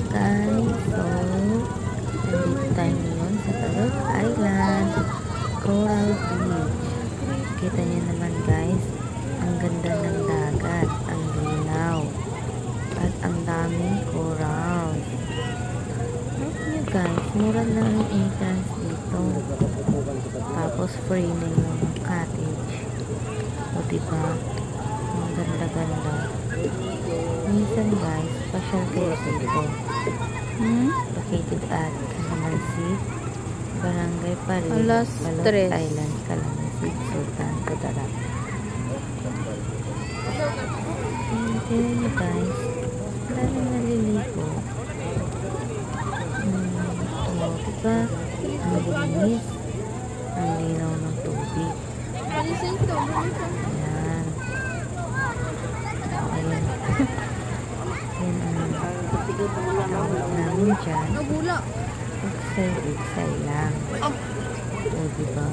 Guys, so nandito tayo ngayon sa Calooc Island, Coral Beach. Kita niyo naman guys, ang ganda ng dagat, ang linaw, at ang daming corals. Look niyo guys, mura na ang entrance dito. Tapos free na yung cottage. O diba? Ang ganda-ganda. Minsan guys, special kayo dito. Located at Calamansi, Barangay Paris, Calooc Island, Calamansi, Sultan Kudarat. Tignan nyo guys, dami naliligo. Diba? Ang linis, ang linaw ng tubig. Ayan. Ayan. Yan ang namin dyan. Uksay lang. O diba?